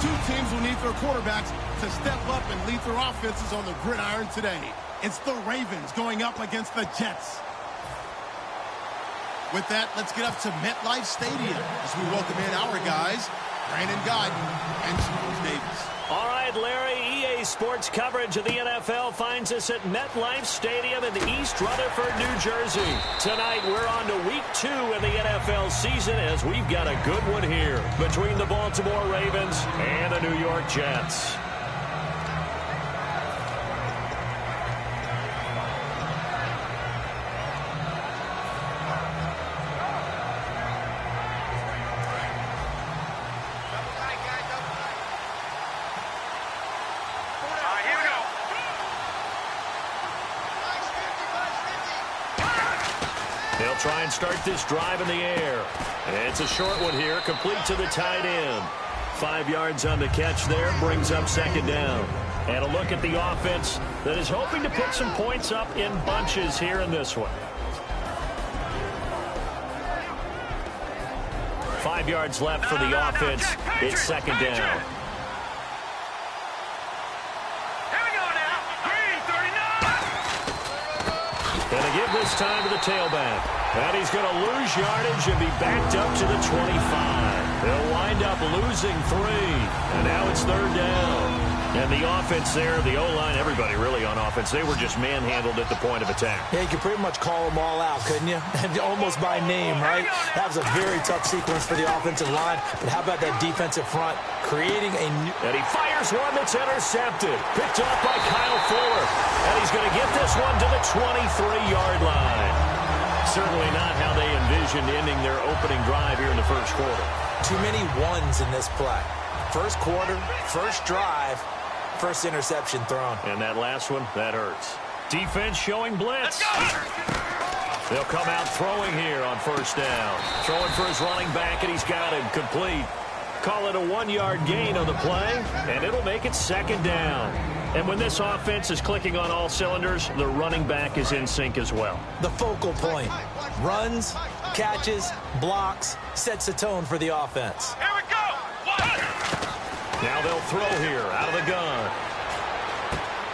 Two teams will need their quarterbacks to step up and lead their offenses on the gridiron today. It's the Ravens going up against the Jets. With that, let's get up to MetLife Stadium as we welcome in our guys, Brandon Guyton and Charles Davis. All right, Larry, EA Sports coverage of the NFL finds us at MetLife Stadium in East Rutherford, New Jersey. Tonight, we're on to week 2 in the NFL season as we've got a good one here between the Baltimore Ravens and the New York Jets. They'll try and start this drive in the air. And it's a short one here, complete to the tight end. 5 yards on the catch there, brings up second down. And a look at the offense that is hoping to put some points up in bunches here in this one. 5 yards left for the offense. It's second down. And they give this time to the tailback. And he's going to lose yardage and be backed up to the 25. They'll wind up losing 3. And now it's third down. And the offense there, the O-line, everybody really on offense, they were just manhandled at the point of attack. Yeah, you could pretty much call them all out, couldn't you? Almost by name, right? That was a very tough sequence for the offensive line. But how about that defensive front creating a new... And he fires one that's intercepted. Picked up by Kyle Fuller. And he's going to get this one to the 23-yard line. Certainly not how they envisioned ending their opening drive here in the first quarter. Too many ones in this play. First quarter, first drive, first interception thrown. And that last one, that hurts. Defense showing blitz. They'll come out throwing here on first down. Throwing for his running back, and he's got him complete. Call it a 1-yard gain on the play, and it'll make it second down. And when this offense is clicking on all cylinders, the running back is in sync as well. The focal point. Runs, catches, blocks, sets the tone for the offense. Here we go! Now they'll throw here out of the gun.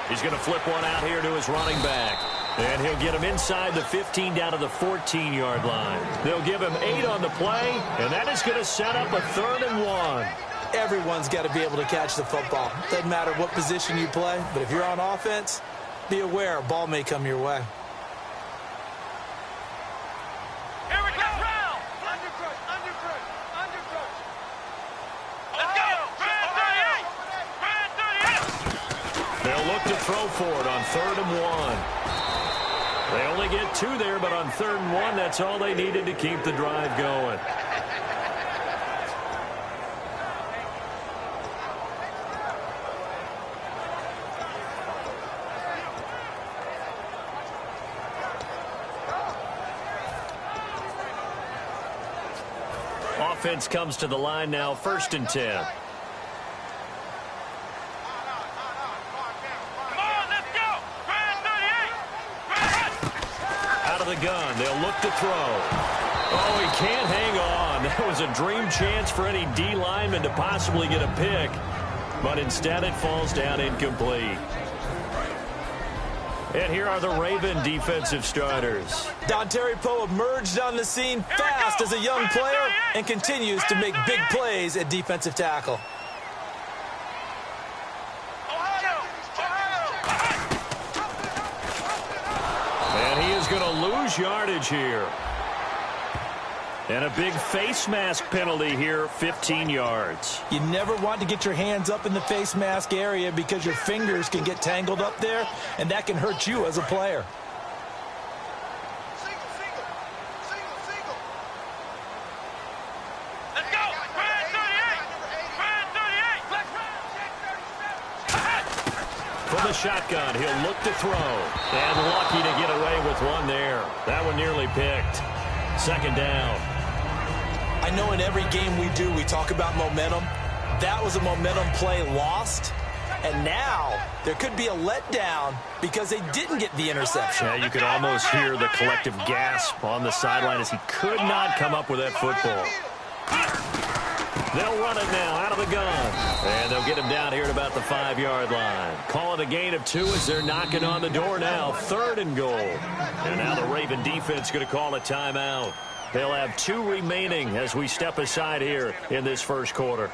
He's going to flip one out here to his running back. And he'll get him inside the 15 down to the 14-yard line. They'll give him 8 on the play, and that is going to set up a 3rd and 1. Everyone's got to be able to catch the football. Doesn't matter what position you play, but if you're on offense, be aware a ball may come your way. Here we go! Undercrush. Let's go! Brand 38! They'll look to throw for it on 3rd and 1. They only get 2 there, but on 3rd and 1, that's all they needed to keep the drive going. Offense comes to the line now, 1st and 10. Come on, let's go! Brand 38! Out of the gun, they'll look to throw. Oh, he can't hang on. That was a dream chance for any D lineman to possibly get a pick. But instead it falls down incomplete. And here are the Raven defensive starters. Dontari Poe emerged on the scene fast as a young player and continues to make big plays at defensive tackle. And he is going to lose yardage here. And a big face mask penalty here, 15 yards. You never want to get your hands up in the face mask area because your fingers can get tangled up there, and that can hurt you as a player. Let's go! Brand 38! From the shotgun, he'll look to throw. And lucky to get away with one there. That one nearly picked. Second down. I know in every game we do, we talk about momentum. That was a momentum play lost. And now there could be a letdown because they didn't get the interception. Yeah, you could almost hear the collective gasp on the sideline as he could not come up with that football. They'll run it now out of the gun. And they'll get him down here at about the 5-yard line. Call it a gain of 2 as they're knocking on the door now. 3rd and goal. And now the Raven defense going to call a timeout. They'll have 2 remaining as we step aside here in this first quarter.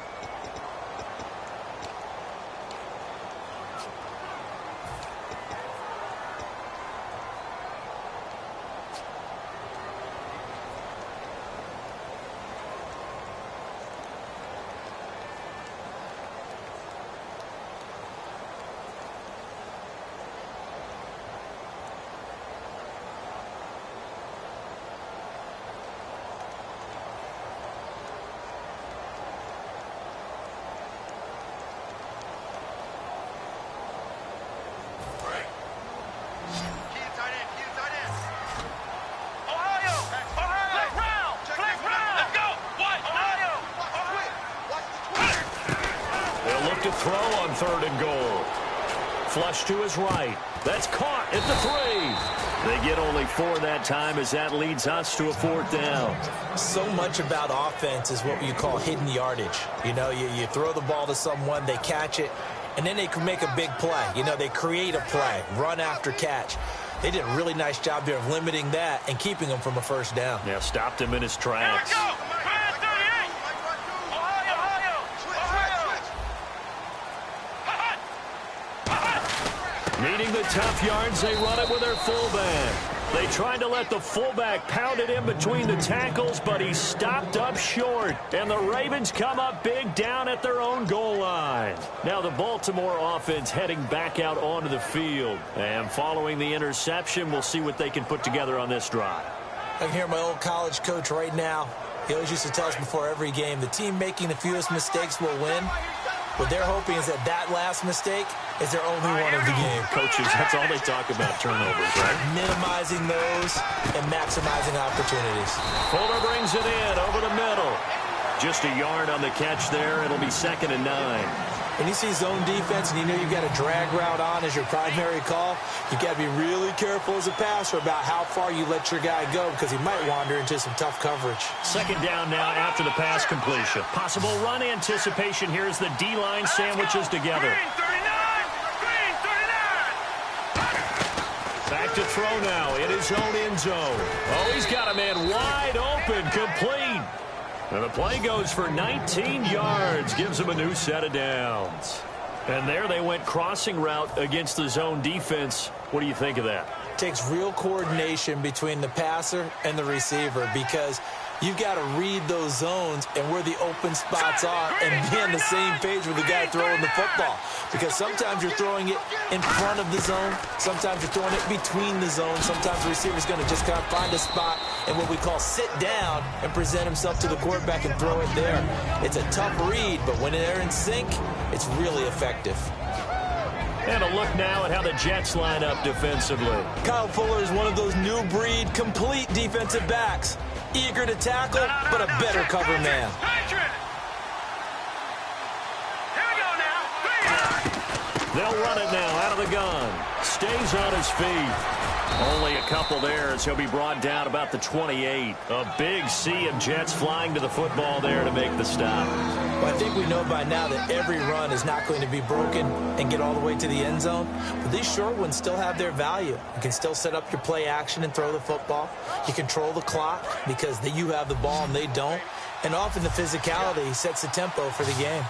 To throw on 3rd and goal. Flush to his right. That's caught at the 3. They get only 4 that time as that leads us to a 4th down. So much about offense is what you call hidden yardage. You know, you throw the ball to someone, they catch it, and then they can make a big play. You know, they create a play, run after catch. They did a really nice job there of limiting that and keeping him from a 1st down. Yeah, stopped him in his tracks. Needing the tough yards, they run it with their fullback. They tried to let the fullback pound it in between the tackles, but he stopped up short. And the Ravens come up big down at their own goal line. Now the Baltimore offense heading back out onto the field. And following the interception, we'll see what they can put together on this drive. I can hear my old college coach right now. He always used to tell us before every game, the team making the fewest mistakes will win. What they're hoping is that that last mistake is their only one of the game. Coaches, that's all they talk about, turnovers, right? Minimizing those and maximizing opportunities. Fuller brings it in over the middle. Just a yard on the catch there. It'll be 2nd and 9. When you see zone defense and you know you've got a drag route on as your primary call, you've got to be really careful as a passer about how far you let your guy go because he might wander into some tough coverage. 2nd down now after the pass completion. Possible run anticipation here as the D-line sandwiches together. Green 39! Back to throw now in his own end zone. Oh, he's got a man wide open, complete. And the play goes for 19 yards, gives him a new set of downs. And there they went crossing route against the zone defense. What do you think of that? Takes real coordination between the passer and the receiver because you've got to read those zones and where the open spots are and be on the same page with the guy throwing the football. Because sometimes you're throwing it in front of the zone. Sometimes you're throwing it between the zones. Sometimes the receiver's going to just kind of find a spot and what we call sit down and present himself to the quarterback and throw it there. It's a tough read, but when they're in sync, it's really effective. And a look now at how the Jets line up defensively. Kyle Fuller is one of those new breed, complete defensive backs. Eager to tackle, but a better cover man. They'll run it now out of the gun. Stays on his feet. Only a couple there as he'll be brought down about the 28. A big sea of Jets flying to the football there to make the stop. Well, I think we know by now that every run is not going to be broken and get all the way to the end zone. But these short ones still have their value. You can still set up your play action and throw the football. You control the clock because you have the ball and they don't. And often the physicality sets the tempo for the game.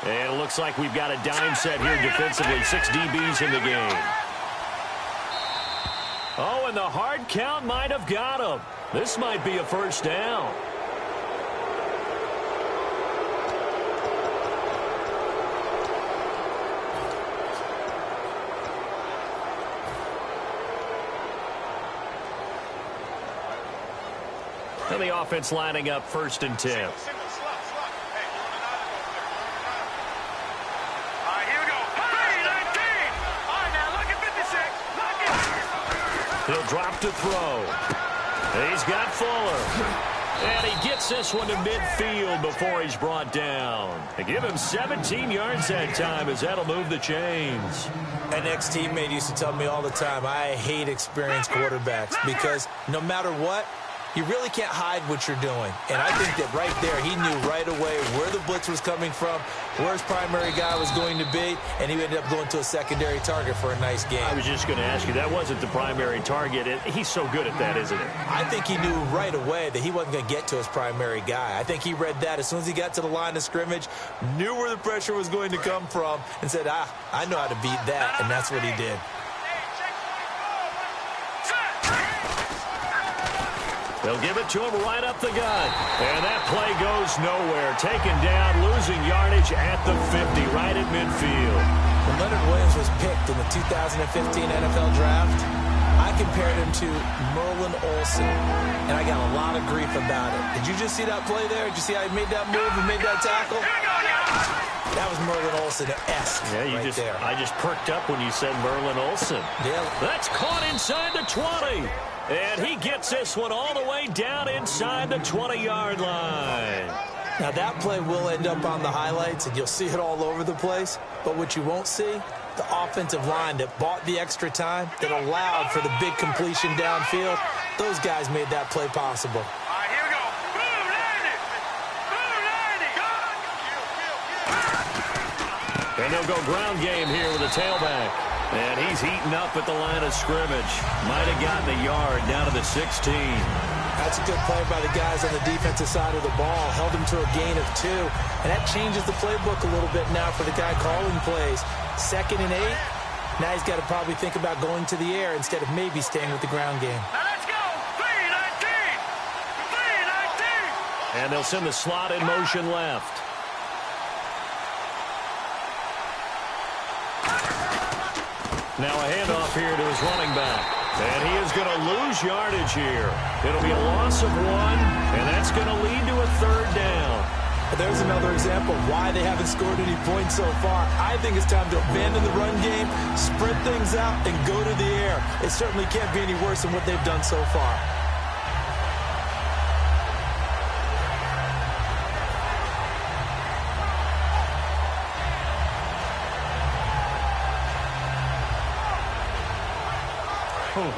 And it looks like we've got a dime set here defensively. 6 DBs in the game. Oh, and the hard count might have got him. This might be a 1st down. And the offense lining up 1st and 10. He'll drop to throw. He's got Fuller. And he gets this one to midfield before he's brought down. They give him 17 yards that time as that'll move the chains. An ex-teammate used to tell me all the time, I hate experienced quarterbacks because no matter what, you really can't hide what you're doing. And I think that right there, he knew right away where the blitz was coming from, where his primary guy was going to be, and he ended up going to a secondary target for a nice game. I was just going to ask you, that wasn't the primary target. He's so good at that, isn't he? I think he knew right away that he wasn't going to get to his primary guy. I think he read that as soon as he got to the line of scrimmage, knew where the pressure was going to come from, and said, I know how to beat that, and that's what he did. They'll give it to him right up the gut. And that play goes nowhere. Taken down, losing yardage at the 50, right at midfield. When Leonard Williams was picked in the 2015 NFL Draft, I compared him to Merlin Olsen, and I got a lot of grief about it. Did you just see that play there? Did you see how he made that move and made that tackle? That was Merlin Olsen-esque there. I just perked up when you said Merlin Olsen. Yeah. That's caught inside the 20. And he gets this one all the way down inside the 20-yard line. Now, that play will end up on the highlights, and you'll see it all over the place. But what you won't see, the offensive line that bought the extra time, that allowed for the big completion downfield, those guys made that play possible. All right, here we go. Boom, landed. Boom, landed. And they'll go ground game here with a tailback. And he's heating up at the line of scrimmage. Might have gotten a yard down to the 16. That's a good play by the guys on the defensive side of the ball. Held him to a gain of 2. And that changes the playbook a little bit now for the guy calling plays. 2nd and 8. Now he's got to probably think about going to the air instead of maybe staying with the ground game. Now let's go. 3-19. 3-19. And they'll send the slot in motion left. Now a handoff here to his running back. And he is going to lose yardage here. It'll be a loss of 1, and that's going to lead to a 3rd down. There's another example of why they haven't scored any points so far. I think it's time to abandon the run game, spread things out, and go to the air. It certainly can't be any worse than what they've done so far.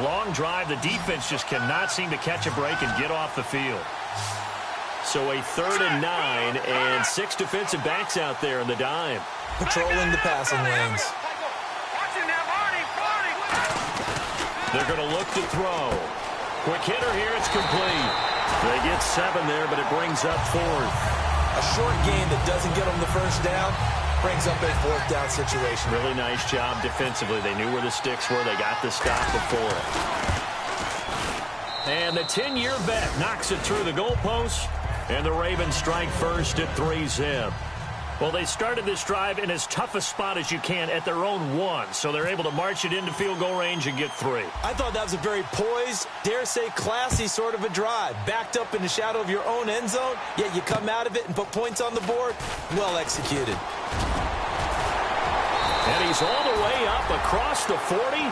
Long drive. The defense just cannot seem to catch a break and get off the field. So a 3rd and 9 and 6 defensive backs out there in the dime. Patrolling the passing lanes. They're going to look to throw. Quick hitter here. It's complete. They get 7 there, but it brings up 4th. A short gain that doesn't get them the first down brings up a 4th down situation. Really nice job defensively. They knew where the sticks were. They got the stop before it. And the 10-year vet knocks it through the goalpost. And the Ravens strike first at 3-zip. Well, they started this drive in as tough a spot as you can at their own 1. So they're able to march it into field goal range and get 3. I thought that was a very poised, dare say classy sort of a drive. Backed up in the shadow of your own end zone, yet you come out of it and put points on the board. Well executed. And he's all the way up across the 40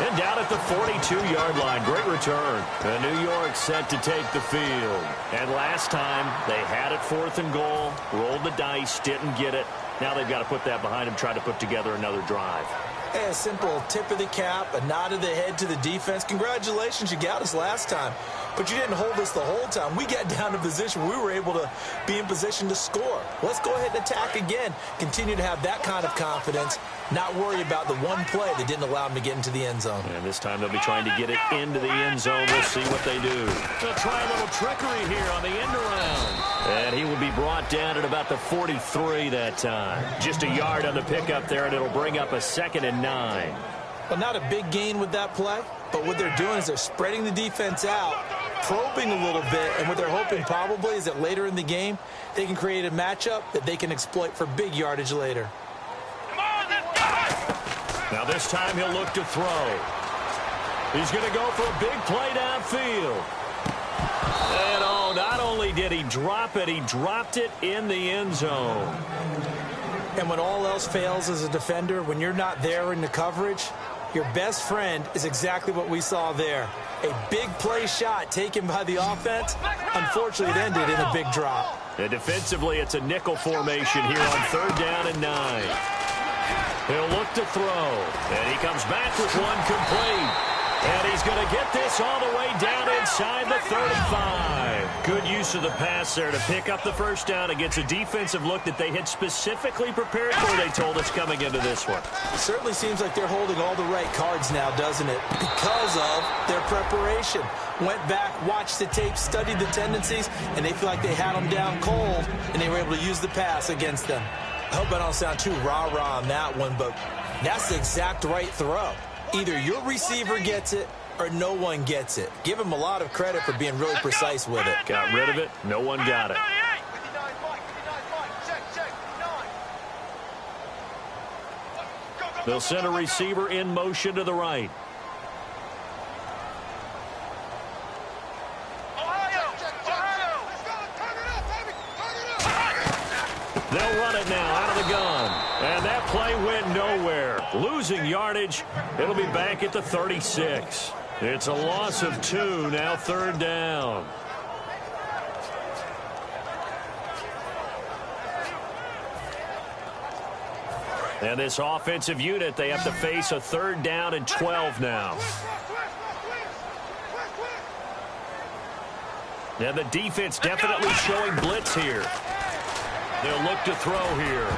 and down at the 42-yard line. Great return. And New York set to take the field. And last time they had it 4th and goal, rolled the dice, didn't get it. Now they've got to put that behind them, try to put together another drive. Hey, a simple tip of the cap, a nod of the head to the defense. Congratulations, you got us last time. But you didn't hold us the whole time. We got down to position. We were able to be in position to score. Let's go ahead and attack again. Continue to have that kind of confidence. Not worry about the one play that didn't allow them to get into the end zone. And this time they'll be trying to get it into the end zone. We'll see what they do. They'll try a little trickery here on the end around. And he will be brought down at about the 43 that time. Just a yard on the pickup there, and it'll bring up a 2nd and 9. Well, not a big gain with that play, but what they're doing is they're spreading the defense out, probing a little bit, and what they're hoping probably is that later in the game, they can create a matchup that they can exploit for big yardage later. Now this time he'll look to throw. He's going to go for a big play downfield. And oh, not only did he drop it, he dropped it in the end zone. And when all else fails as a defender, when you're not there in the coverage, your best friend is exactly what we saw there. A big play shot taken by the offense. Unfortunately, it ended in a big drop. And defensively, it's a nickel formation here on 3rd down and 9. He'll look to throw. And he comes back with one complete. And he's going to get this all the way down inside the 35. Good use of the pass there to pick up the first down against a defensive look that they had specifically prepared for, they told us, coming into this one. It certainly seems like they're holding all the right cards now, doesn't it? Because of their preparation. Went back, watched the tape, studied the tendencies, and they feel like they had them down cold, and they were able to use the pass against them. I hope I don't sound too rah-rah on that one, but that's the exact right throw. Either your receiver gets it or no one gets it. Give him a lot of credit for being really precise with it. Got rid of it. No one got it. They'll send a receiver in motion to the right. They'll run it now out of the gun. And that play went nowhere. Losing yardage. It'll be back at the 36. It's a loss of 2, now third down. And this offensive unit, they have to face a third down and 12 now. And the defense definitely showing blitz here. They'll look to throw here.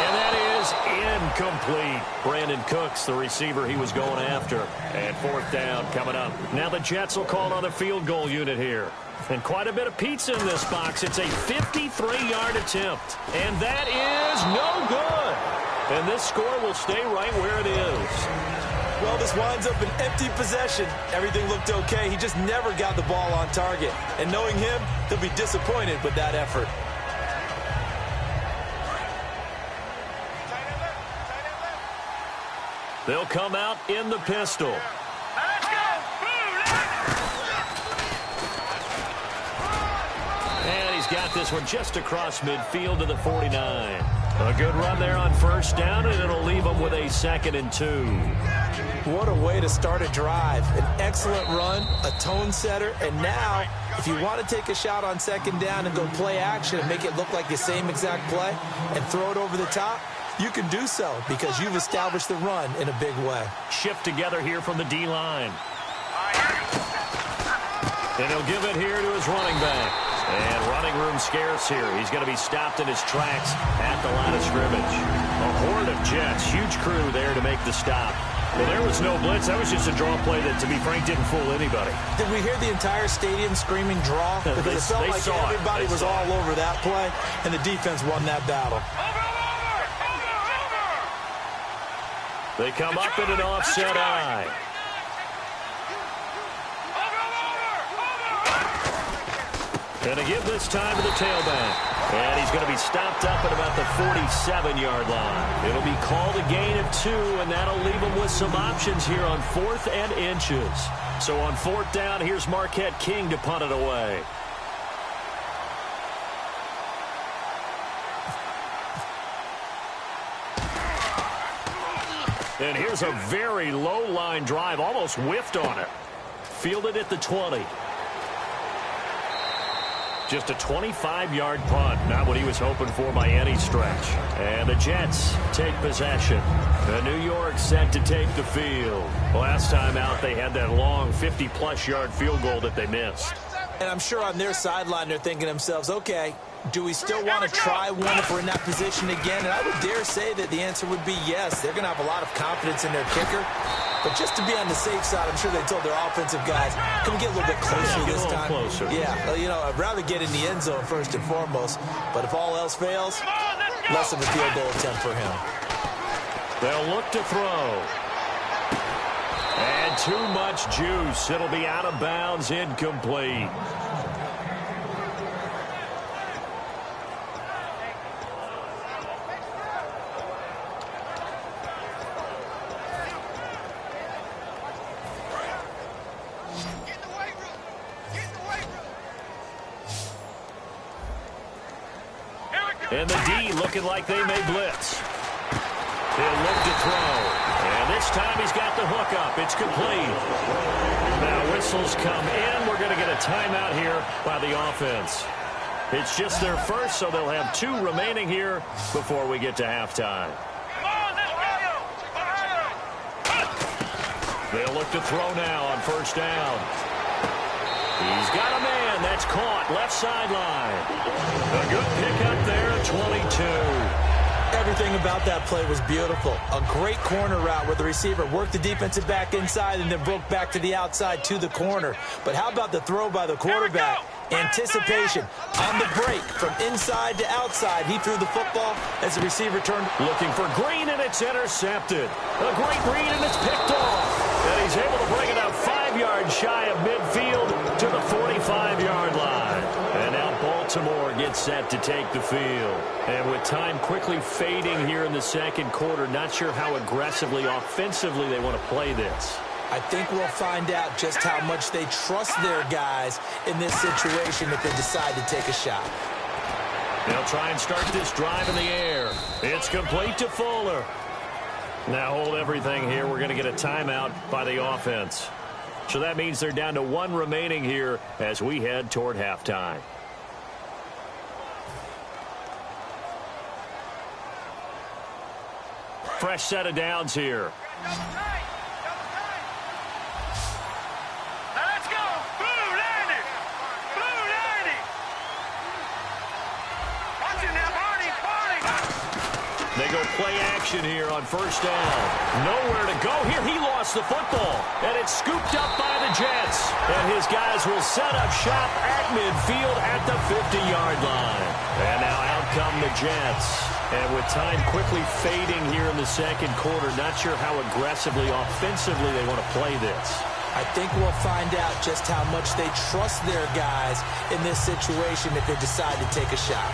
And that is incomplete. Brandon Cooks, the receiver he was going after. And fourth down coming up. Now the Jets will call on the field goal unit here. And quite a bit of pizza in this box. It's a 53-yard attempt. And that is no good. And this score will stay right where it is. Well, this winds up an empty possession. Everything looked okay. He just never got the ball on target. And knowing him, he'll be disappointed with that effort. They'll come out in the pistol. And he's got this one just across midfield to the 49. A good run there on first down, and it'll leave them with a 2nd and 2. What a way to start a drive. An excellent run, a tone setter, and now, if you want to take a shot on second down and go play action and make it look like the same exact play and throw it over the top, you can do so because you've established the run in a big way. Shift together here from the D-line. And he'll give it here to his running back. And running room scarce here. He's going to be stopped in his tracks at the line of scrimmage. A horde of Jets. Huge crew there to make the stop. Well, there was no blitz. That was just a draw play that, to be frank, didn't fool anybody. Did we hear the entire stadium screaming draw? Because it felt like everybody was all over that play, and the defense won that battle. They come up in an offset eye. Going to give this time to the tailback. And he's going to be stopped up at about the 47-yard line. It'll be called a gain of 2, and that'll leave them with some options here on 4th and inches. So on 4th down, here's Marquette King to punt it away. And here's a very low-line drive, almost whiffed on it. Fielded at the 20. Just a 25-yard punt, not what he was hoping for by any stretch. And the Jets take possession. The New York set to take the field. Last time out, they had that long 50-plus yard field goal that they missed. And I'm sure on their sideline, they're thinking to themselves, okay, do we still want to try one if we're in that position again? And I would dare say that the answer would be yes. They're going to have a lot of confidence in their kicker. But just to be on the safe side, I'm sure they told their offensive guys, can we get a little bit closer this time? Closer. Yeah, you know, I'd rather get in the end zone first and foremost. But if all else fails, less of a field goal attempt for him. They'll look to throw. And too much juice. It'll be out of bounds, incomplete. And the D looking like they may blitz. He'll look to throw. And this time he's got the hook up. It's complete. Now whistles come in. We're going to get a timeout here by the offense. It's just their first, so they'll have 2 remaining here before we get to halftime. They'll look to throw now on first down. He's got a man. That's caught. Left sideline. A good pickup there at 22. Everything about that play was beautiful. A great corner route where the receiver worked the defensive back inside and then broke back to the outside to the corner. But how about the throw by the quarterback? Anticipation on the break from inside to outside. He threw the football as the receiver turned. Looking for Green, and it's intercepted. A great read, and it's picked off. And he's able to bring it out 5 yards shy of midfield to the 45-yard line. And now Baltimore gets set to take the field. And with time quickly fading here in the second quarter, not sure how aggressively, offensively they want to play this. I think we'll find out just how much they trust their guys in this situation if they decide to take a shot. They'll try and start this drive in the air. It's complete to Fuller. Now hold everything here. We're going to get a timeout by the offense. So that means they're down to 1 remaining here as we head toward halftime. Fresh set of downs here. They go play action here on first down. Nowhere to go here. He lost the football, and it's scooped up by the Jets. And his guys will set up shop at midfield at the 50-yard line. And now out come the Jets. And with time quickly fading here in the second quarter, not sure how aggressively, offensively they want to play this. I think we'll find out just how much they trust their guys in this situation if they decide to take a shot.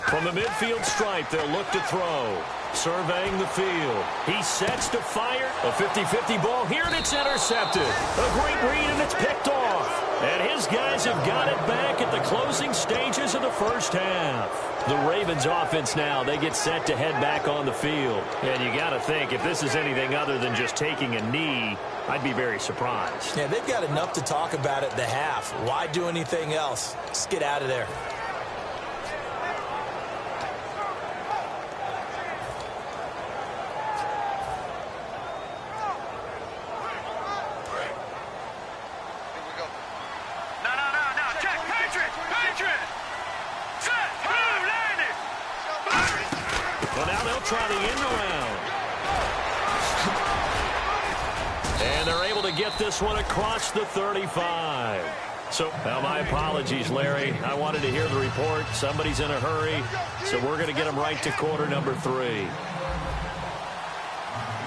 From the midfield stripe, they'll look to throw. Surveying the field. He sets to fire. A 50-50 ball here, and it's intercepted. A great read, and it's picked off. And his guys have got it back at the closing stages of the first half. The Ravens offense now, they get set to head back on the field. And you got to think, if this is anything other than just taking a knee, I'd be very surprised. Yeah, they've got enough to talk about at the half. Why do anything else? Just get out of there. Try the end around. And they're able to get this one across the 35. So, now my apologies, Larry. I wanted to hear the report. Somebody's in a hurry, so we're going to get them right to quarter number 3.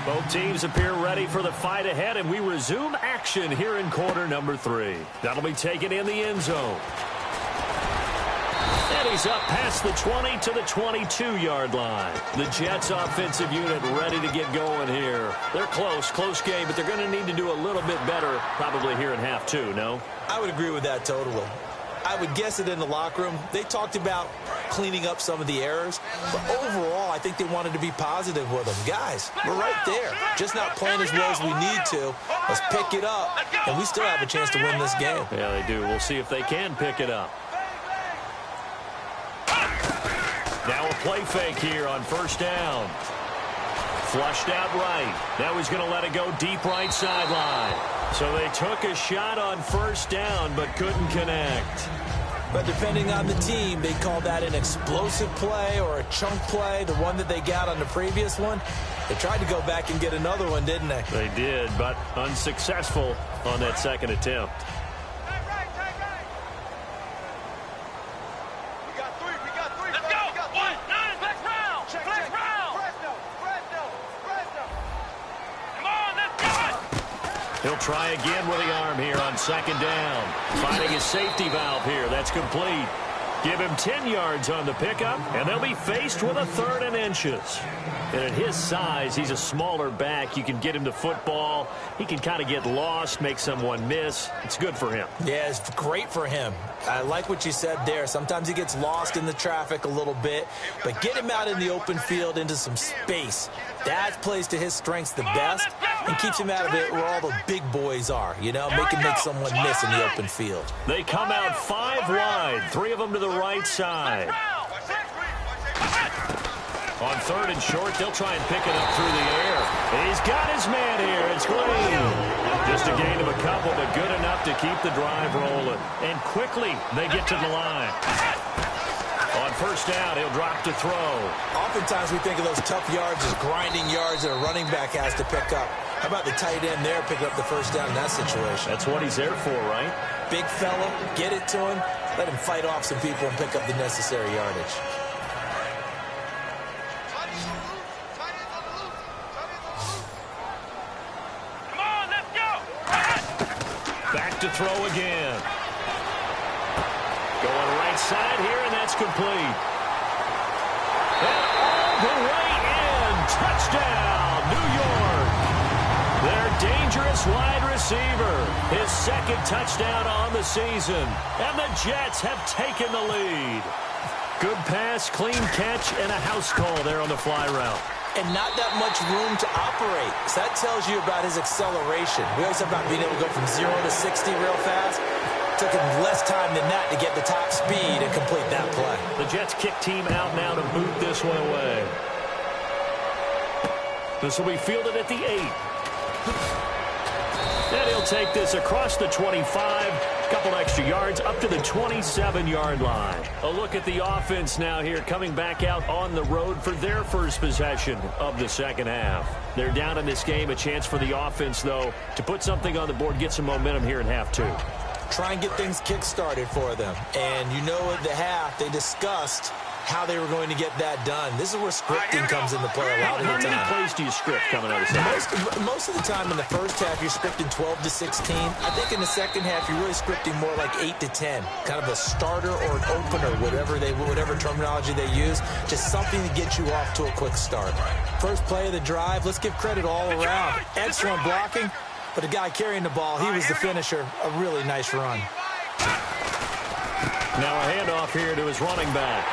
Both teams appear ready for the fight ahead, and we resume action here in quarter number 3. That'll be taken in the end zone. And he's up past the 20 to the 22-yard line. The Jets offensive unit ready to get going here. They're close game, but they're going to need to do a little bit better probably here in half 2, no? I would agree with that totally. I would guess it in the locker room. They talked about cleaning up some of the errors, but overall I think they wanted to be positive with them. Guys, we're right there. Just not playing as well as we need to. Let's pick it up, and we still have a chance to win this game. Yeah, they do. We'll see if they can pick it up. Now a play fake here on first down. Flushed out right. Now he's going to let it go deep right sideline. So they took a shot on first down but couldn't connect. But depending on the team, they call that an explosive play or a chunk play, the one that they got on the previous one. They tried to go back and get another one, didn't they? They did, but unsuccessful on that second attempt. He'll try again with the arm here on second down. Finding his safety valve here. That's complete. Give him 10 yards on the pickup, and they'll be faced with a 3rd and inches. And at his size, he's a smaller back. You can get him to football. He can kind of get lost, make someone miss. It's good for him. Yeah, it's great for him. I like what you said there. Sometimes he gets lost in the traffic a little bit, but get him out in the open field into some space. That plays to his strengths the best. and keeps him out of it where all the big boys are, you know, make someone miss in the open field. They come out 5 wide, 3 of them to the right side. On 3rd and short, they'll try and pick it up through the air. He's got his man here. It's clean. Just a gain of a couple, but good enough to keep the drive rolling. And quickly, they get to the line. On 1st down, he'll drop to throw. Oftentimes, we think of those tough yards as grinding yards that a running back has to pick up. How about the tight end there picking up the 1st down in that situation? That's what he's there for, right? Big fella, get it to him, let him fight off some people and pick up the necessary yardage. Back to throw again. Going right side here, and that's complete. And all the way in. Touchdown, New York. Their dangerous wide receiver. His 2nd touchdown on the season. And the Jets have taken the lead. Good pass, clean catch, and a house call there on the fly route. And not that much room to operate. So that tells you about his acceleration. We always talk about being able to go from 0 to 60 real fast. Took him less time than that to get the top speed and complete that play. The Jets kick team out now to boot this one away. This will be fielded at the 8. And he'll take this across the 25. Couple extra yards up to the 27-yard line. A look at the offense now here, coming back out on the road for their first possession of the 2nd half. They're down in this game. A chance for the offense, though, to put something on the board, get some momentum here in half 2. Try and get things kick-started for them. And you know at the half, they discussed how they were going to get that done. This is where scripting comes into play a lot of the time. How many plays do you script coming out of the second? Most of the time in the first half, you're scripting 12 to 16. I think in the second half, you're really scripting more like 8 to 10. Kind of a starter or an opener, whatever terminology they use. Just something to get you off to a quick start. First play of the drive, let's give credit all around. Excellent blocking, but the guy carrying the ball, he was the finisher. A really nice run. Now a handoff here to his running back.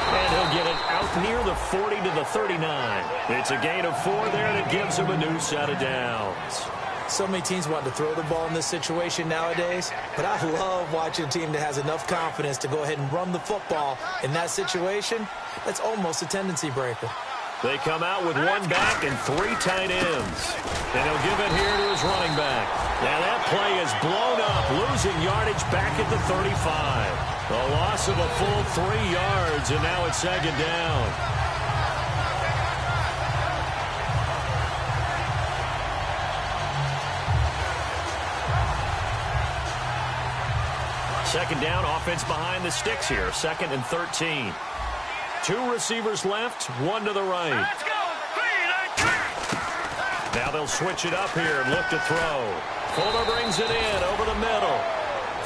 And he'll get it out near the 40 to the 39. It's a gain of 4 there, and it gives him a new set of downs. So many teams want to throw the ball in this situation nowadays, but I love watching a team that has enough confidence to go ahead and run the football. In that situation, that's almost a tendency breaker. They come out with 1 back and 3 tight ends. And he'll give it here to his running back. Now that play is blown up, losing yardage back at the 35. A loss of a full 3 yards, and now it's 2nd down. Second down, offense behind the sticks here. 2nd and 13. 2 receivers left, 1 to the right. Let's go. 3, 9, 2. Now they'll switch it up here and look to throw. Fuller brings it in over the middle.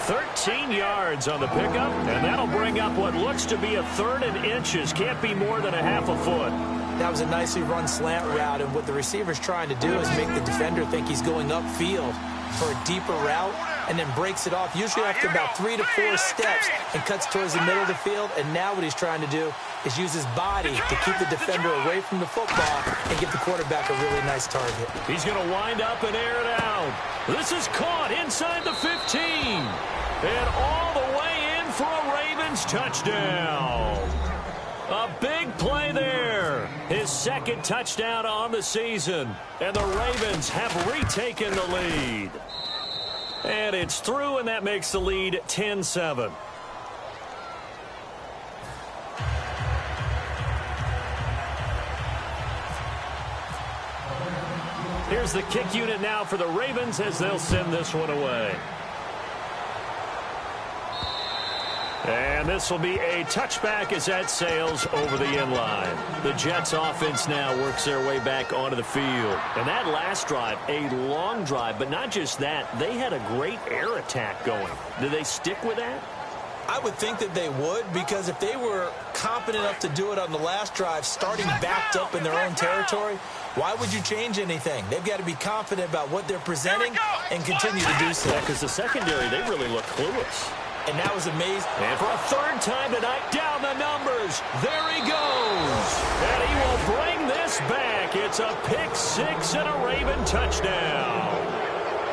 13 yards on the pickup, and that'll bring up what looks to be a 3rd and inches. Can't be more than a half a foot. That was a nicely run slant route, and what the receiver's trying to do is make the defender think he's going upfield for a deeper route, and then breaks it off, usually after about 3 to 4 steps, and cuts towards the middle of the field. And now what he's trying to do is use his body to keep the defender away from the football and give the quarterback a really nice target. He's going to wind up and air it out. This is caught inside the 15. And all the way in for a Ravens touchdown. A big play there. His 2nd touchdown on the season. And the Ravens have retaken the lead. And it's through, and that makes the lead 10-7. Here's the kick unit now for the Ravens as they'll send this one away. And this will be a touchback as that sails over the end line. The Jets offense now works their way back onto the field. And that last drive, a long drive, but not just that, they had a great air attack going. Do they stick with that? I would think that they would, because if they were competent enough to do it on the last drive, starting backed up in their own territory, why would you change anything? They've got to be confident about what they're presenting and continue to do so. Yeah, because the secondary, they really look clueless. And that was amazing. And for a 3rd time tonight, down the numbers. There he goes. And he will bring this pass back. It's a pick six and a Raven touchdown.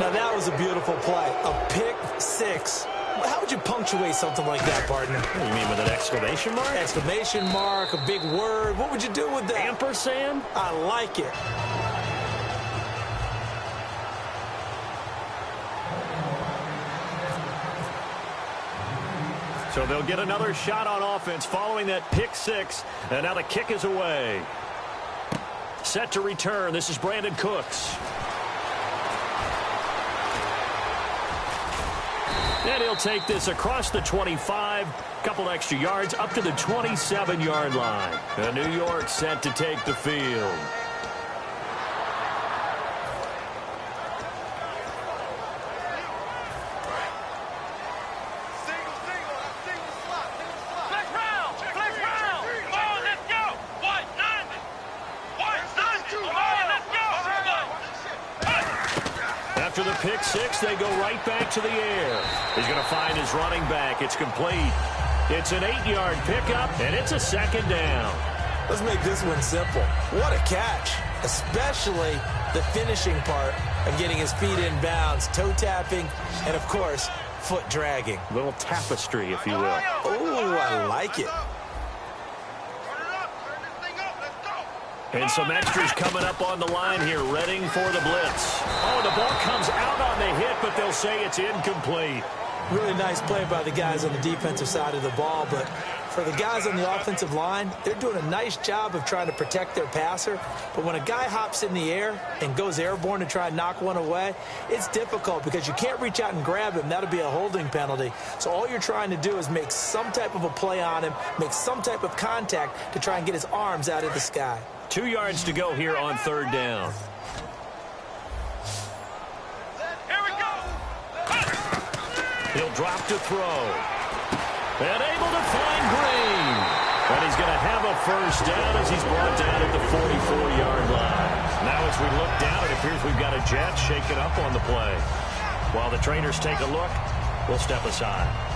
Now, that was a beautiful play. A pick six. How would you punctuate something like that, partner? What do you mean, with an exclamation mark? Exclamation mark, a big word. What would you do with that? Ampersand? I like it. So they'll get another shot on offense following that pick six. And now the kick is away. Set to return. This is Brandon Cooks. And he'll take this across the 25, couple extra yards, up to the 27-yard line. And New York set to take the field. After the pick six, they go right back to the air. He's going to find his running back. It's complete. It's an 8-yard pickup, and it's a second down. Let's make this one simple. What a catch, especially the finishing part of getting his feet in bounds, toe tapping, and, of course, foot dragging. A little tapestry, if you will. Oh, I like it. And some extras coming up on the line here, readying for the blitz. Oh, the ball comes out on the hit, but they'll say it's incomplete. Really nice play by the guys on the defensive side of the ball, but for the guys on the offensive line, they're doing a nice job of trying to protect their passer. But when a guy hops in the air and goes airborne to try and knock one away, it's difficult because you can't reach out and grab him. That'll be a holding penalty. So all you're trying to do is make some type of a play on him, make some type of contact to try and get his arms out of the sky. 2 yards to go here on third down. Here we go. He'll drop to throw. And able to find Green. And he's going to have a first down as he's brought down at the 44-yard line. Now as we look down, it appears we've got a jet shaken up on the play. While the trainers take a look, we'll step aside.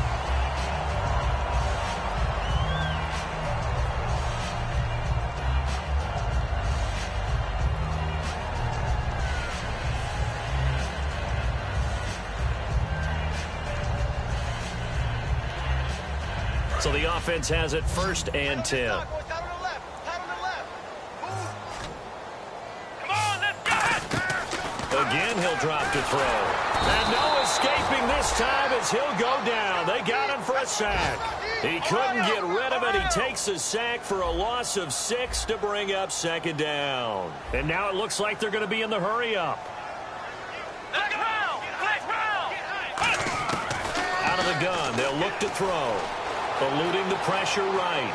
So the offense has it first and 10. Come on, let's go. Again, he'll drop to throw. And no escaping this time as he'll go down. They got him for a sack. He couldn't get rid of it. He takes a sack for a loss of 6 to bring up second down. And now it looks like they're going to be in the hurry-up. Let's round. Let's round. Out of the gun, they'll look to throw. Eluding the pressure right.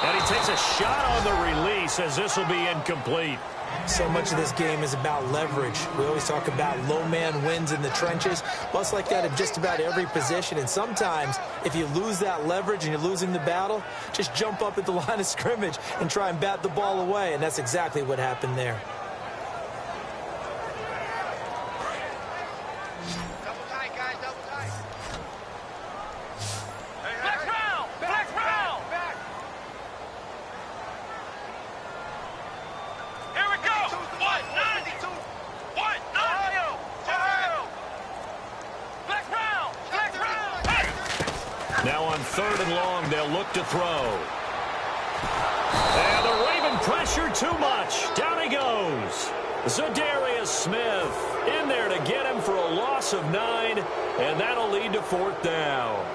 And he takes a shot on the release as this will be incomplete. So much of this game is about leverage. We always talk about low man wins in the trenches. Well, it's like that in just about every position. And sometimes, if you lose that leverage and you're losing the battle, just jump up at the line of scrimmage and try and bat the ball away. And that's exactly what happened there. Double tight, guys. Double tight. Flex round. Flex round. Here we go. 192. 192. Flex round. Flex round. Now on third and long, they'll look to throw. And the Raven pressure too much. Down he goes. Zadarius Smith in there to get him for a loss of 9, and that'll lead to fourth down.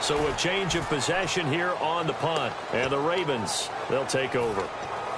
So a change of possession here on the punt. And the Ravens, they'll take over.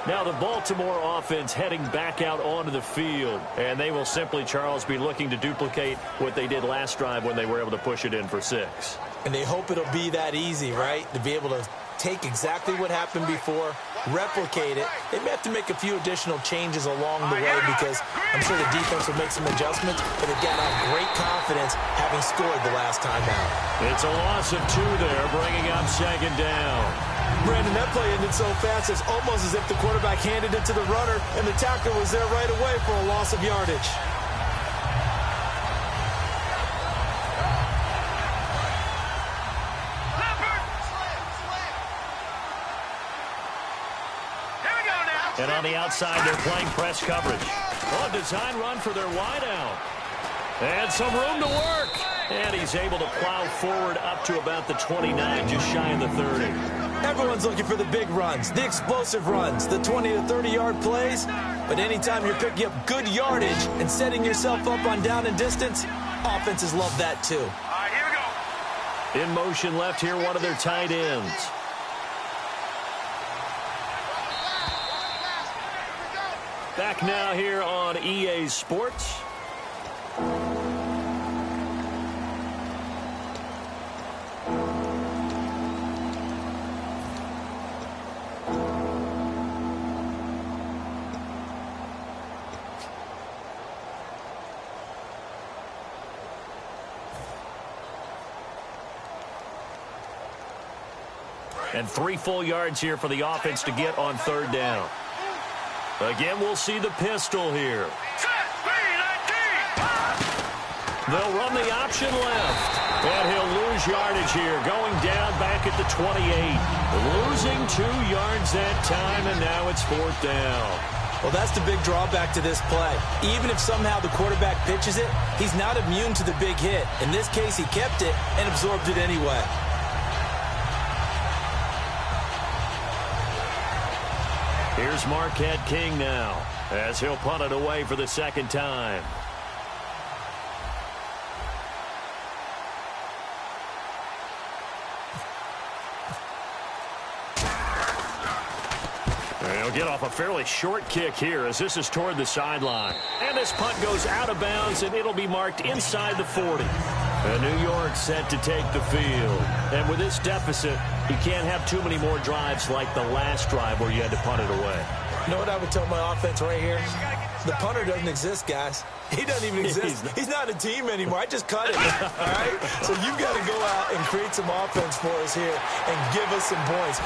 Now the Baltimore offense heading back out onto the field. And they will simply, Charles, be looking to duplicate what they did last drive when they were able to push it in for 6. And they hope it'll be that easy, right? To be able to take exactly what happened before, replicate it. They may have to make a few additional changes along the way because I'm sure the defense will make some adjustments, but they've got to have great confidence having scored the last time out. It's a loss of 2 there, bringing up second down. Brandon, that play ended so fast, it's almost as if the quarterback handed it to the runner, and the tackler was there right away for a loss of yardage. And on the outside, they're playing press coverage. Oh, a design run for their wideout. And some room to work. And he's able to plow forward up to about the 29, just shy of the 30. Everyone's looking for the big runs, the explosive runs, the 20 to 30-yard plays. But anytime you're picking up good yardage and setting yourself up on down and distance, offenses love that too. All right, here we go. In motion left here, one of their tight ends. Back now here on EA Sports. And 3 full yards here for the offense to get on third down. Again, we'll see the pistol here. They'll run the option left. And he'll lose yardage here, going down back at the 28. Losing 2 yards that time, and now it's 4th down. Well, that's the big drawback to this play. Even if somehow the quarterback pitches it, he's not immune to the big hit. In this case, he kept it and absorbed it anyway. Here's Marquette King now, as he'll punt it away for the 2nd time. He'll get off a fairly short kick here as this is toward the sideline. And this punt goes out of bounds, and it'll be marked inside the 40. And New York set to take the field. And with this deficit, you can't have too many more drives like the last drive where you had to punt it away. You know what I would tell my offense right here? The punter doesn't exist, guys. He doesn't even exist. He's not a team anymore. I just cut it, all right? So you've got to go out and create some offense for us here and give us some points.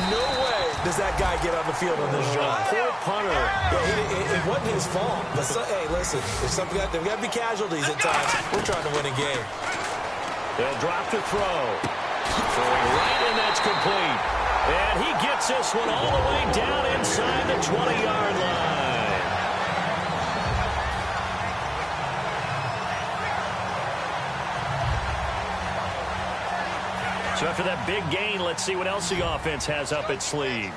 No way does that guy get on the field on this drive. Poor punter. Yeah, it wasn't his fault. But hey, listen, there's got to be casualties at times. We're trying to win a game. They'll drop the throw. Throwing right, and that's complete. And he gets this one all the way down inside the 20-yard line. So after that big gain, let's see what else the offense has up its sleeve.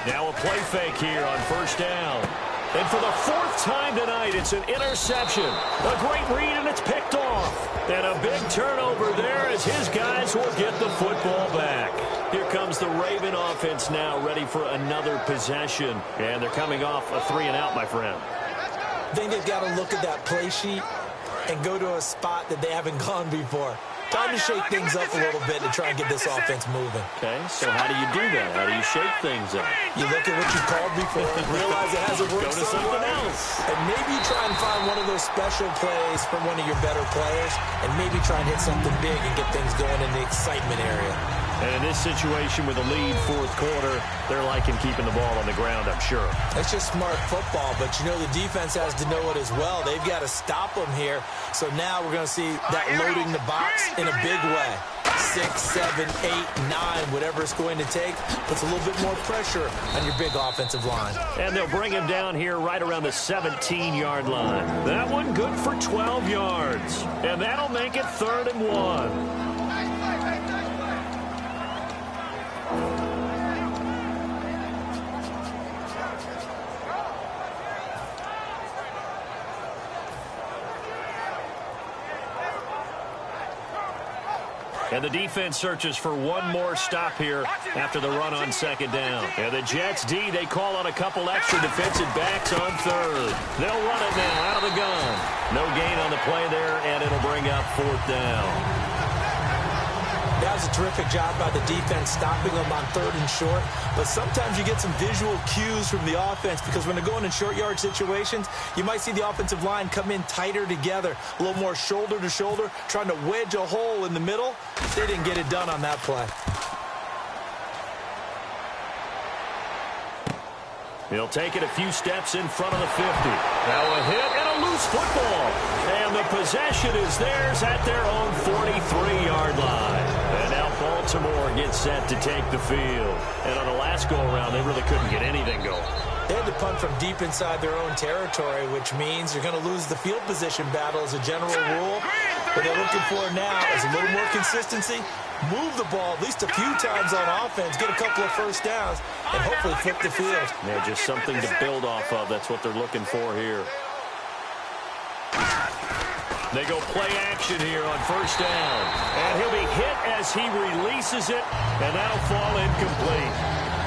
Now a play fake here on 1st down. And for the 4th time tonight, it's an interception. A great read, and it's picked off. And a big turnover there as his guys will get the football back. Here comes the Raven offense now, ready for another possession. And they're coming off a 3-and-out, my friend. I think they've got to look at that play sheet and go to a spot that they haven't gone before. Time to shake things up a little bit to try and get this offense moving. Okay, so how do you do that? How do you shake things up? You look at what you called before and realize it hasn't worked Go to something else. And maybe try and find one of those special plays from one of your better players and maybe try and hit something big and get things going in the excitement area. And in this situation with a lead 4th quarter, they're liking keeping the ball on the ground, I'm sure. That's just smart football, but you know the defense has to know it as well. They've got to stop them here. So now we're going to see that loading the box in a big way. 6, 7, 8, 9, whatever it's going to take, puts a little bit more pressure on your big offensive line. And they'll bring him down here right around the 17-yard line. That one good for 12 yards. And that'll make it 3rd and 1. And the defense searches for one more stop here after the run on 2nd down. And the Jets D, they call on a couple extra defensive backs on 3rd. They'll run it now out of the gun. No gain on the play there, and it'll bring up 4th down. That was a terrific job by the defense stopping them on 3rd and short. But sometimes you get some visual cues from the offense because when they're going in short yard situations, you might see the offensive line come in tighter together, a little more shoulder to shoulder, trying to wedge a hole in the middle. They didn't get it done on that play. He'll take it a few steps in front of the 50. Now a hit and a loose football. And the possession is theirs at their own 43-yard line. And now Baltimore gets set to take the field. And on the last go-around, they really couldn't get anything going. They had to punt from deep inside their own territory, which means you're going to lose the field position battle as a general rule. What they're looking for now is a little more consistency, move the ball at least a few times on offense, get a couple of first downs, and hopefully flip the field. Yeah, just something to build off of. That's what they're looking for here. They go play action here on first down. And he'll be hit as he releases it, and that'll fall incomplete.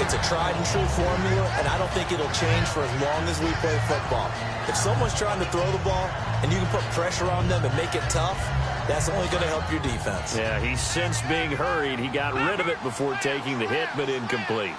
It's a tried-and-true formula, and I don't think it'll change for as long as we play football. If someone's trying to throw the ball and you can put pressure on them and make it tough, that's only going to help your defense. Yeah, he's since being hurried. He got rid of it before taking the hit, but incomplete.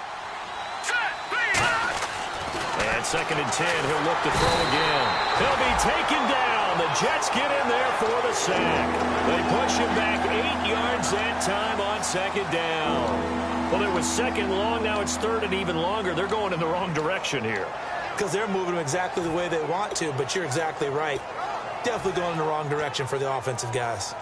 And 2nd and 10, he'll look to throw again. He'll be taken down. The Jets get in there for the sack. They push him back 8 yards that time on 2nd down. Well, it was 2nd long. Now it's 3rd and even longer. They're going in the wrong direction here. Because they're moving them exactly the way they want to, but you're exactly right. Definitely going in the wrong direction for the offensive guys.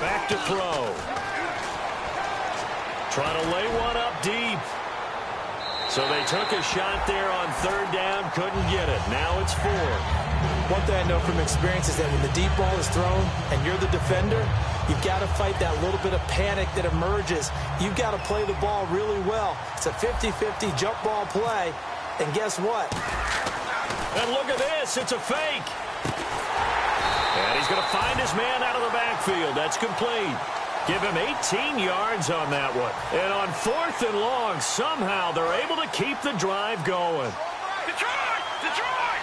Back to throw. Trying to lay one up deep. So they took a shot there on 3rd down, couldn't get it. Now it's 4th. One thing I know from experience is that when the deep ball is thrown and you're the defender, you've got to fight that little bit of panic that emerges. You've got to play the ball really well. It's a 50-50 jump ball play, and guess what? And look at this, it's a fake. And he's going to find his man out of the backfield. That's complete. Give him 18 yards on that one. And on 4th and long, somehow they're able to keep the drive going. Detroit! Detroit!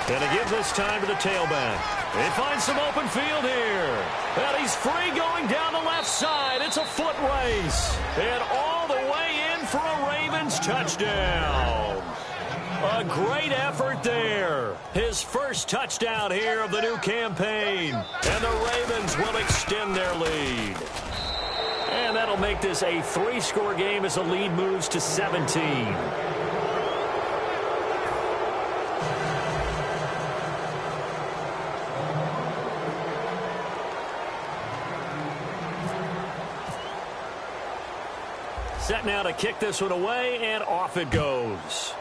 And to give this time to the tailback. He finds some open field here. And he's free going down the left side. It's a foot race. And all the way in for a Ravens touchdown. A great effort there. His first touchdown here of the new campaign. And the Ravens will extend their lead. And that'll make this a 3-score game as the lead moves to 17. Set now to kick this one away, and off it goes.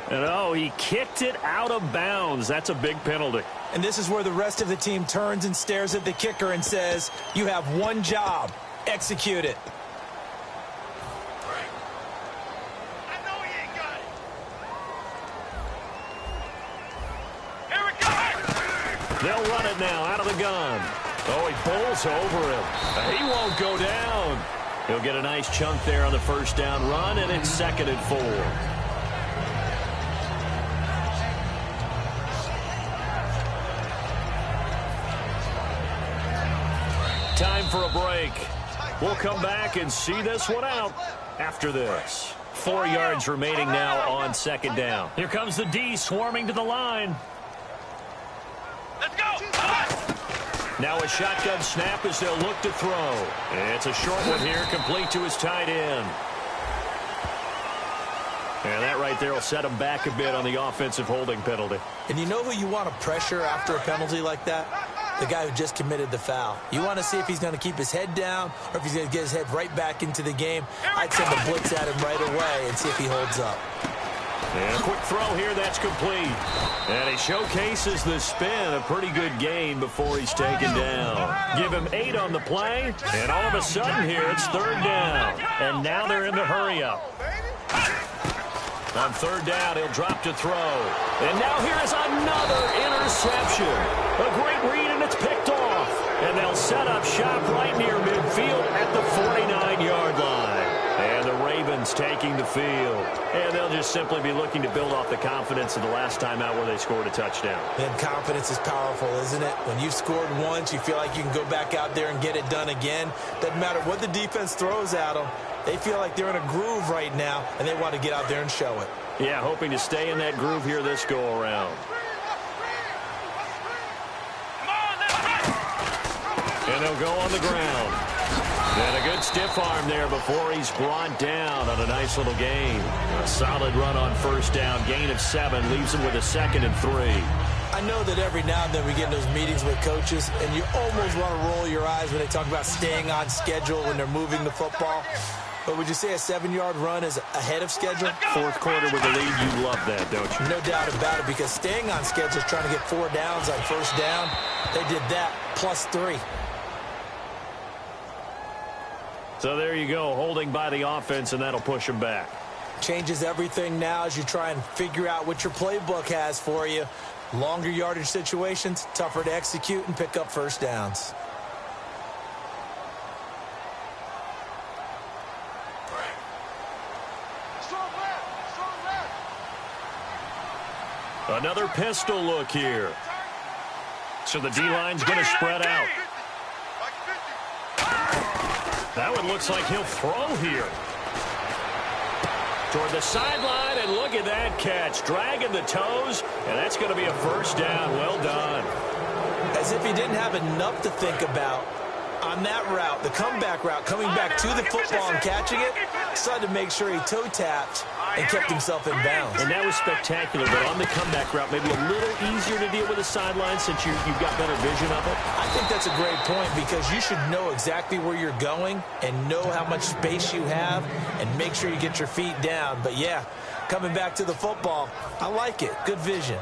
And oh, he kicked it out of bounds. That's a big penalty. And this is where the rest of the team turns and stares at the kicker and says, you have one job. Execute it. I know he ain't got it. Here we go. They'll run it now out of the gun. Oh, he bowls over him. He won't go down. He'll get a nice chunk there on the first down run, and it's 2nd and 4. Time for a break. We'll come back and see this one out after this. 4 yards remaining now on 2nd down. Here comes the D swarming to the line. Let's go. Now a shotgun snap as they'll look to throw. It's a short one here, complete to his tight end. And that right there will set him back a bit on the offensive holding penalty. And you know who you want to pressure after a penalty like that? The guy who just committed the foul. You want to see if he's going to keep his head down or if he's going to get his head right back into the game. I'd send the blitz at him right away and see if he holds up. And a quick throw here, that's complete. And he showcases the spin, a pretty good gain before he's taken down. Give him 8 on the play, and all of a sudden here, it's 3rd down. And now they're in the hurry-up. On 3rd down, he'll drop to throw. And now here is another interception. A great read, and it's picked off. And they'll set up shop right near midfield at the 49-yard line. And the Ravens taking the field. And they'll just simply be looking to build off the confidence of the last time out where they scored a touchdown. And confidence is powerful, isn't it? When you've scored once, you feel like you can go back out there and get it done again. Doesn't matter what the defense throws at them. They feel like they're in a groove right now, and they want to get out there and show it. Yeah, hoping to stay in that groove here this go-around. And they'll go on the ground. And a good stiff arm there before he's brought down on a nice little gain. A solid run on 1st down. Gain of 7 leaves him with a 2nd and 3. I know that every now and then we get in those meetings with coaches, and you almost want to roll your eyes when they talk about staying on schedule when they're moving the football. But would you say a 7-yard run is ahead of schedule? 4th quarter with the lead, you love that, don't you? No doubt about it, because staying on schedule is trying to get 4 downs on 1st down. They did that plus 3. So there you go, holding by the offense, and that'll push him back. Changes everything now as you try and figure out what your playbook has for you. Longer yardage situations, tougher to execute and pick up 1st downs. Another pistol look here. So the D-line's going to spread out. That one looks like he'll throw here. Toward the sideline, and look at that catch. Dragging the toes, and that's going to be a 1st down. Well done. As if he didn't have enough to think about on that route, the comeback route, coming back to the football and catching it, decided to make sure he toe-tapped and kept himself in bounds. And that was spectacular, but on the comeback route, maybe a little easier to deal with the sideline since you've got better vision of it. I think that's a great point, because you should know exactly where you're going and know how much space you have and make sure you get your feet down. But, yeah, coming back to the football, I like it. Good vision.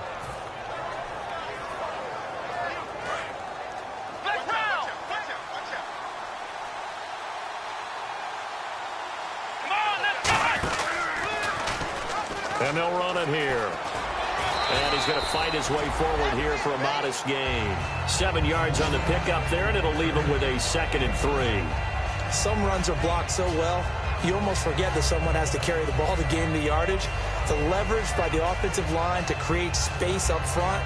And they'll run it here. And he's going to fight his way forward here for a modest gain. 7 yards on the pickup there, and it'll leave him with a 2nd and 3. Some runs are blocked so well, you almost forget that someone has to carry the ball to gain the yardage. The leverage by the offensive line to create space up front,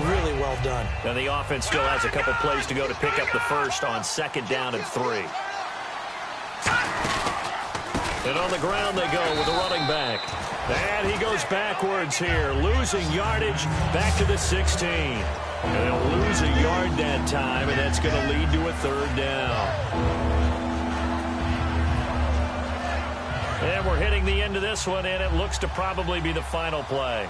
really well done. And the offense still has a couple plays to go to pick up the 1st on 2nd down and 3. And on the ground they go with the running back. And he goes backwards here, losing yardage back to the 16. And they'll lose a yard that time, and that's going to lead to a 3rd down. And we're hitting the end of this one, and it looks to probably be the final play.